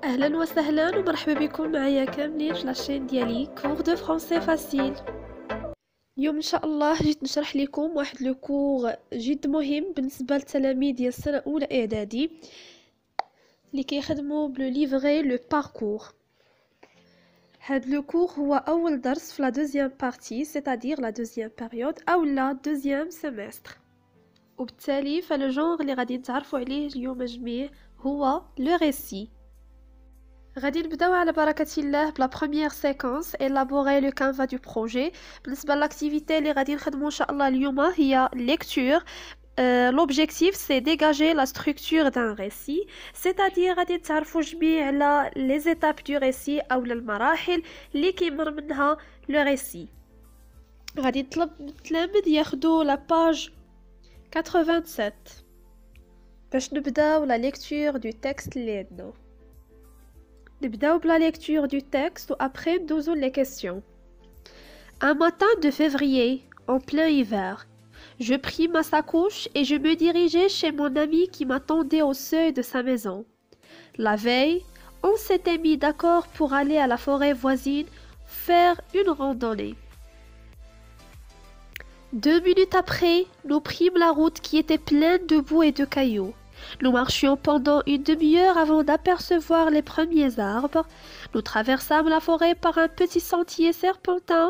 أهلا وسهلا ومرحبا بكم معايا كاملين في لاشين ديالي كور دو فرونسي فاسيل. اليوم ان شاء الله جيت نشرح لكم واحد لو كور جد مهم بالنسبه للتلاميذ ديال السنه الاولى اعدادي اللي كيخدموا بلو ليفري لو باركور. هاد لو كور هو اول درس في لا دوزيام بارتي سيتادير لا دوزيام بيريود او لا دوزيام سيمستر، وبالتالي فلو جونغ اللي غادي نتعرفوا عليه اليوم جميع هو لو ريسي. غادي نبداو على بركة الله بلا بروميير سيكونس élaborer لو كانفا دو بروجي. بالنسبة لاكتيفيتي اللي غادي نخدمو ان شاء الله اليوم هي ليكتور. L'objectif c'est dégager la structure d'un récit, c'est-à-dire غادي نتعرفوا جميع على les étapes du récit او المراحل اللي كيمر منها لو ريسي. غادي نطلب من التلاميذ ياخدو لا باج 87 باش نبداو لا ليكتور دو تكست اللي عندنا. نبداو بلا lecture du texte ou après ندوزو les questions. Un matin de février, en plein hiver, je pris ma sacoche et je me dirigeais chez mon ami qui m'attendait au seuil de sa maison. La veille, on s'était mis d'accord pour aller à la forêt voisine faire une randonnée. 2 minutes après, nous prîmes la route qui était pleine de boue et de cailloux. Nous marchions pendant une demi-heure avant d'apercevoir les premiers arbres. Nous traversâmes la forêt par un petit sentier serpentin.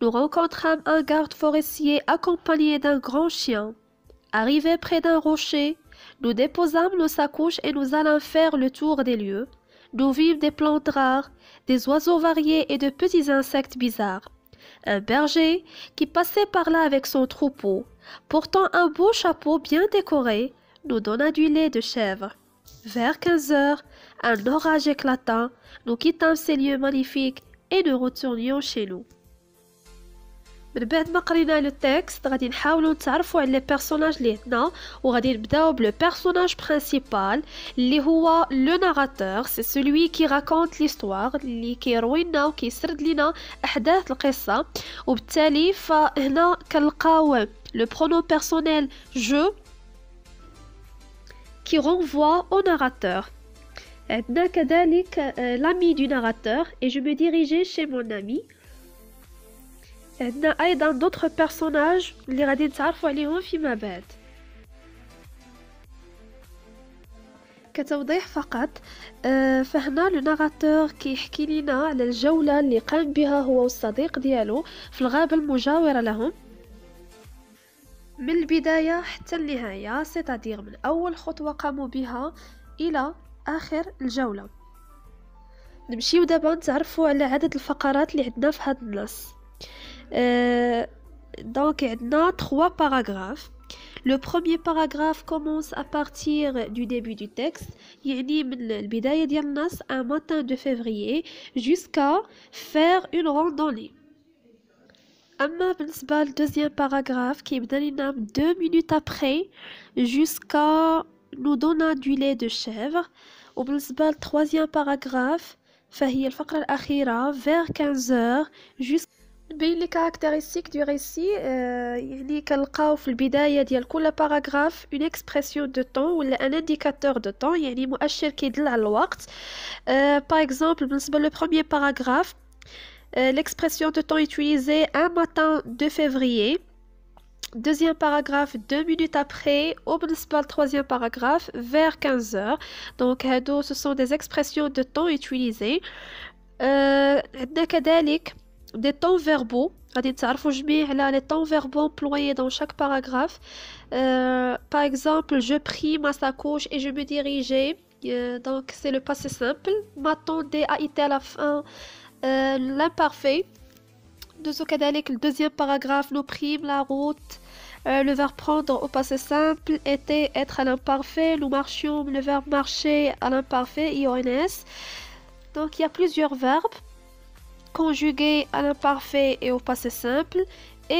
Nous rencontrâmes un garde forestier accompagné d'un grand chien. Arrivés près d'un rocher, nous déposâmes nos sacoches et nous allâmes faire le tour des lieux. Nous vîmes des plantes rares, des oiseaux variés et de petits insectes bizarres. Un berger qui passait par là avec son troupeau, portant un beau chapeau bien décoré, nous donna du lait de chèvre. Vers 15 heures, un orage éclata, nous quittâmes ces lieux magnifiques et nous retournions chez nous. من بعد ما قرينا لو تكست غادي نحاولوا نتعرفوا على لي بيرسوناج اللي عندنا، وغادي نبداو بلو بيرسوناج برينسيبال اللي هو لو ناراتور. سي سولوي كي راكونت ليستوار، اللي كيروي لنا وكيسرد لنا احداث القصه. وبالتالي فهنا كنلقاو لو برونو بيرسونيل جو qui renvoie au narrateur. عندنا كذلك l'ami du narrateur et je me dirigeais chez mon ami. عندنا أيضا d'autres personnages اللي غادي نتعرفوا عليهم فيما بعد. كتوضيح فقط، فهنا لو ناراتور كيحكي لنا على الجولة اللي قام بها هو والصديق ديالو في الغابة المجاورة لهم من البداية حتى النهاية، سيتادير من أول خطوة قاموا بها إلى آخر الجولة. نمشيو دابا نتعرفوا على عدد الفقرات اللي عندنا في هذا النص. دونك عندنا 3 باراغراف. Le premier paragraphe commence à partir du début du texte، يعني من البداية ديال النص un matin de février jusqu'à faire une randonnée. أما بالنسبة للدوزيام باراغراف كيبدا لنا 2 minutes après jusqu'à nous donner du lait de chèvre. وبالنسبة للتروازيام باراغراف فهي الفقرة الأخيرة vers 15 heures jusqu'à نبين لي كاركتيرستيك دو ريسي. يعني كنلقاو في البداية ديال كل باراغراف اون اكسبرسيون دو طون ولا ان انديكاتور دو طون، يعني مؤشر كيدل على الوقت. باغ اكزومبل بالنسبة لو بروميير باراغراف l'expression de temps utilisée un matin de février. Deuxième paragraphe 2 minutes après. Au le troisième paragraphe vers 15 heures. Donc ce sont des expressions de temps utilisées. كذلك des temps verbaux. غادي نتعرفوا جميع على les temps verbaux employés dans chaque paragraphe. Par exemple, je pris ma sacoche et je me dirigeais. Donc c'est le passé simple. M'attendais a été à la fin l'imparfait. كذلك le deuxième paragraphe, nous prîmes la route. Le verbe prendre au passé simple était être à l'imparfait. Nous marchions, le verbe marcher à l'imparfait, IONS. Donc il y a plusieurs verbes conjugués à l'imparfait et au passé simple.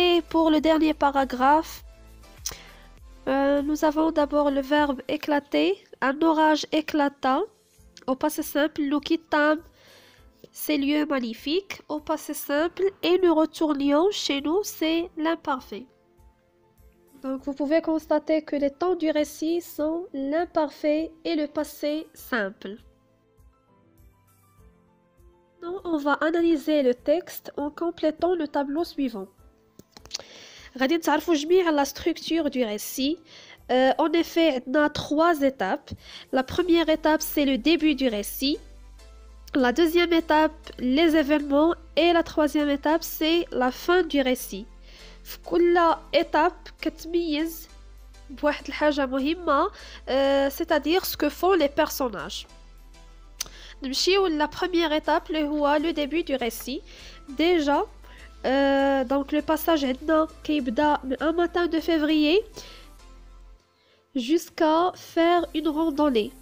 Et pour le dernier paragraphe, nous avons d'abord le verbe éclater. Un orage éclata. Au passé simple, nous quittâmes ces lieux magnifiques au passé simple et nous retournions chez nous, c'est l'imparfait. Donc vous pouvez constater que les temps du récit sont l'imparfait et le passé simple. Maintenant, on va analyser le texte en complétant le tableau suivant. غادي نتعرفوا جميع la structure du récit. En effet, on a 3 étapes. La première étape, c'est le début du récit. La deuxième étape, les événements. Et la troisième étape, c'est la fin du récit. في كل étape كتميز بواحد الحاجة مهمة, c'est-à-dire ce que font les personnages. نمشيو la première étape اللي هو le début du récit. Déjà, donc le passage عندنا كيبدا من un matin de février jusqu'à faire une randonnée.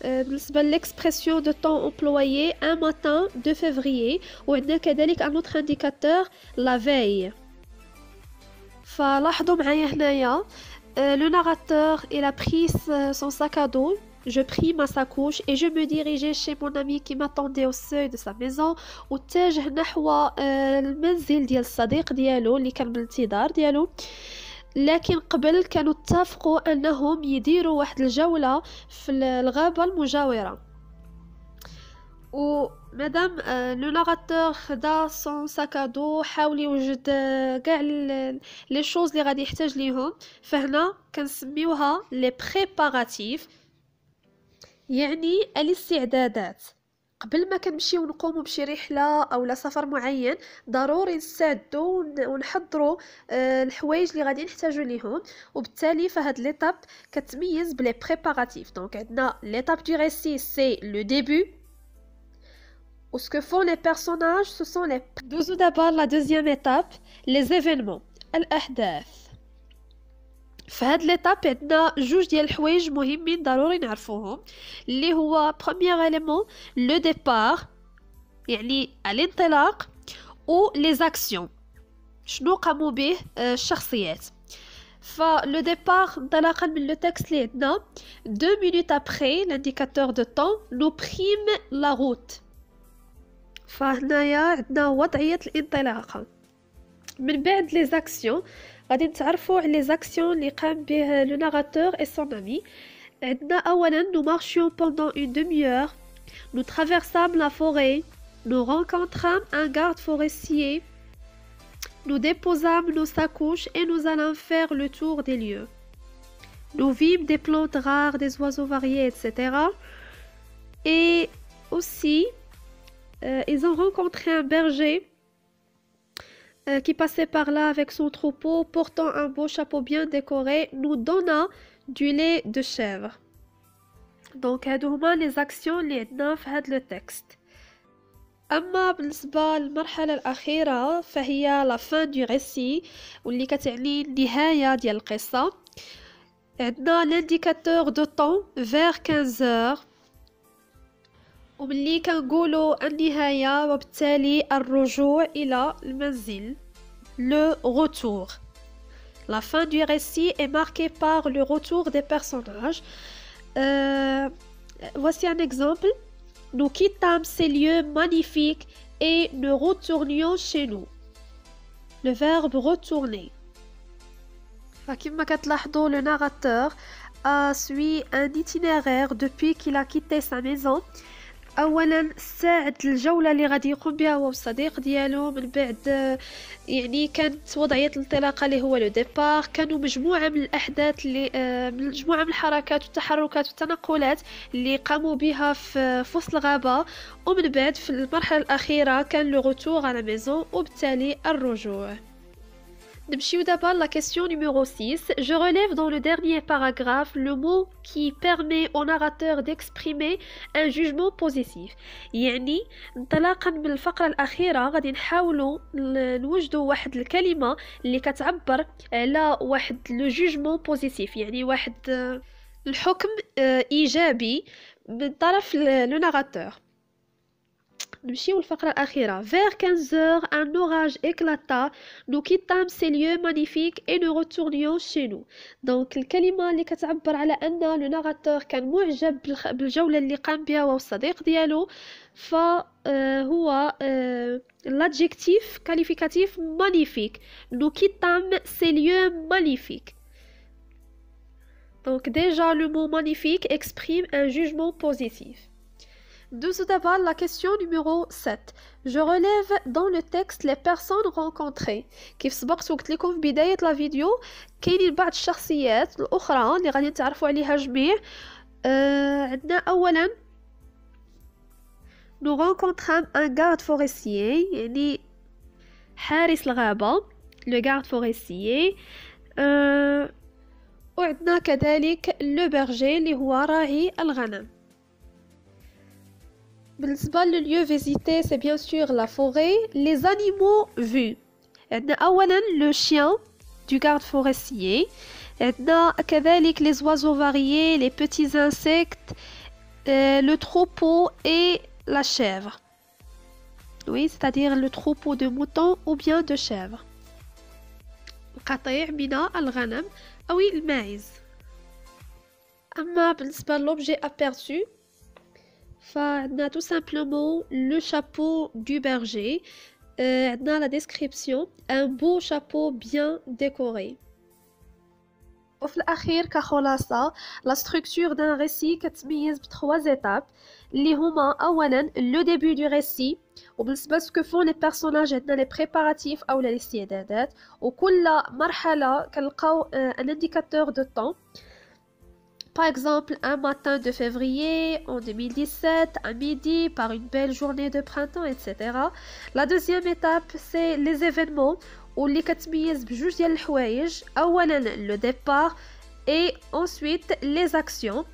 بالنسبة l'expression de temps employé un matin de février, وعندنا كذلك un autre indicateur la veille. فلاحظوا معايا هنايا le narrateur il a pris son sac à dos. Je pris ma sacoche et je me dirigeais chez mon ami qui m'attendait au seuil de sa maison. واتجه نحو المنزل ديال الصديق ديالو اللي كان بالانتظار ديالو. لكن قبل كانوا اتفقوا انهم يديروا واحد الجولة في الغابة المجاورة. و مادام لو ناراتور خدا سون ساك ادو حاول يوجد كاع لي شوز اللي غادي يحتاج ليهم. فهنا كنسميوها لي بريباراتيف, يعني الاستعدادات. قبل ما كنمشيو نقوموا بشي رحله او سفر معين ضروري نستعدوا ونحضروا الحوايج اللي غادي نحتاجو ليهم. وبالتالي فهاد ليتاب كتميز بلي بريباراتيف. دونك عندنا ليتاب du récit c'est le début, ou ce que font les personnages ce sont les. Douzou d'abord la deuxième étape, les événements, الأحداث. في هاد ليتاب عندنا جوج ديال الحوايج مهمين ضروري نعرفوهم, اللي هو premier élément le départ يعني الانطلاق, و les actions شنو قاموا به الشخصيات. فلو ديبار انطلاقا من لو تكست اللي عندنا 2 minutes après l'indicateur de temps nous prime la route. فهنايا عندنا وضعية الانطلاقة. من بعد les actions غادي نتعرفوا على les actions اللي قام به le narrateur et son ami. عندنا أولا nous marchions pendant une demi-heure, nous traversâmes la forêt, nous rencontrâmes un garde forestier, nous déposâmes nos sacoches et nous allons faire le tour des lieux. Nous vîmes des plantes rares, des oiseaux variés, etc. Et aussi, ils ont rencontré un berger qui passait par là avec son troupeau, portant un beau chapeau bien décoré, nous donna du lait de chèvre. Donc, هادو هما les actions اللي عندنا في هاد le texte. أما بالنسبة للمرحلة الأخيرة فهي la fin du récit, واللي كتعني النهاية ديال القصة. عندنا l'indicateur de temps vers 15 heures, وملي كنقولوا النهاية وبالتالي الرجوع إلى المنزل, le retour. La fin du récit est marquée par le retour des personnages. Voici un exemple. Nous quittâmes ces lieux magnifiques et nous retournions chez nous. Le verbe retourner. فكما كتلاحظوا le narrateur a suivi un itinéraire depuis qu'il a quitté sa maison. اولا ساعد الجوله اللي غادي يقوم بها هو والصديق ديالو. من بعد يعني كانت وضعيه الانطلاقه اللي هو لو ديبار. كانوا مجموعه من الاحداث اللي مجموعه من الحركات والتحركات والتنقلات اللي قاموا بها في وسط الغابه. ومن بعد في المرحله الاخيره كان لو روتور على ميزون, وبالتالي الرجوع. نمشيو دابا la question numéro 6. Je relève dans le dernier paragraphe le mot qui permet au narrateur d'exprimer un jugement positif. يعني انطلاقا من الفقرة الأخيرة غادي نحاولوا نوجدوا واحد الكلمة اللي كتعبر على واحد لو جوجمون بوزيتيف, يعني واحد الحكم إيجابي من طرف لو ناراتور. نمشيو الفقرة الأخيرة. Vers 15 heures, un orage éclata. Nous quittâmes ces lieux magnifiques et nous retournions chez nous. Donc الكلمة اللي كتعبر على أن لو ناراتور كان معجب بالجولة اللي قام بها هو والصديق ديالو، فهو l'adjectif qualificatif magnifique. Nous quittâmes ces lieux magnifiques. Donc déjà le mot magnifique exprime un jugement positif. Tout d'abord, la question numéro 7. Je relève dans le texte les personnes rencontrées. كيف سبقت وقلت لكم في بداية لا فيديو كاينين بعض الشخصيات الأخرى اللي غادي نتعرفوا عليها جميع. عندنا أولا nous rencontrons un garde forestier يعني حارس الغابة le garde forestier. وعندنا كذلك le berger اللي هو راعي الغنم. بالنسبة للlieu visité c'est bien sûr la forêt. Les animaux vus عندنا أولا le chien du garde forestier. عندنا كذلك les oiseaux variés, les petits insectes, le troupeau et la chèvre. Oui, c'est-à-dire le troupeau de moutons ou bien de chèvres. قطيع من الغنم أو الماعز. أما بالنسبة للobjet aperçu فعندنا tout simplement le chapeau du berger. عندنا la description un beau chapeau bien décoré. وفي الأخير كخلاصة la structure d'un récit كتميز بتخوا étapes اللي هما أولا le début du récit وبالنسبة لسكو فون لي بيرسوناج عندنا لي بريباراتيف أو الاستعدادات وكل مرحلة كنلقاو un indicateur de temps. Par exemple, un matin de février en 2017, à midi, par une belle journée de printemps, etc. La deuxième étape, c'est les événements واللي كتميز بجوج ديال الحوايج. أولا le départ et ensuite les actions.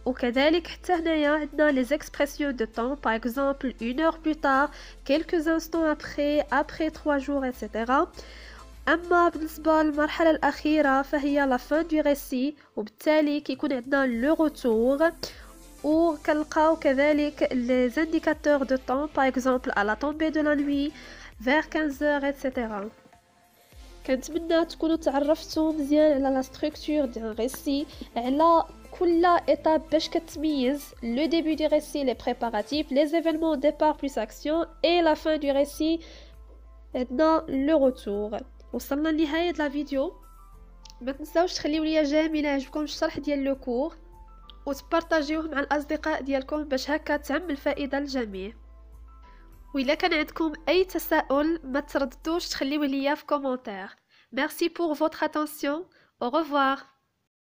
وكذلك حتى هنايا عندنا les expressions de temps. Par exemple, 1 heure plus tard, quelques instants après 3 jours, etc. أما بالنسبة للمرحلة الأخيرة فهي la fin du récit وبالتالي كيكون عندنا le retour وكنلقاو كذلك les indicateurs de temps par exemple à la tombée de la nuit vers 15 heures etc. كنتمنى تكونوا تعرفتوا مزيان على la structure d'un récit على كل étape باش كتميز le début du récit, les préparatifs, les événements départ plus action et la fin du récit عندنا le retour. وصلنا لنهاية لا فيديو. ما تنساوش تخليو ليا جيم الى عجبكم الشرح ديال لو كور وتبارطاجيوه مع الاصدقاء ديالكم باش هكا تعم الفائده للجميع. وإلا كان عندكم اي تساؤل ما ترددوش تخليوه ليا في كومونتير. Merci pour votre attention. Au revoir.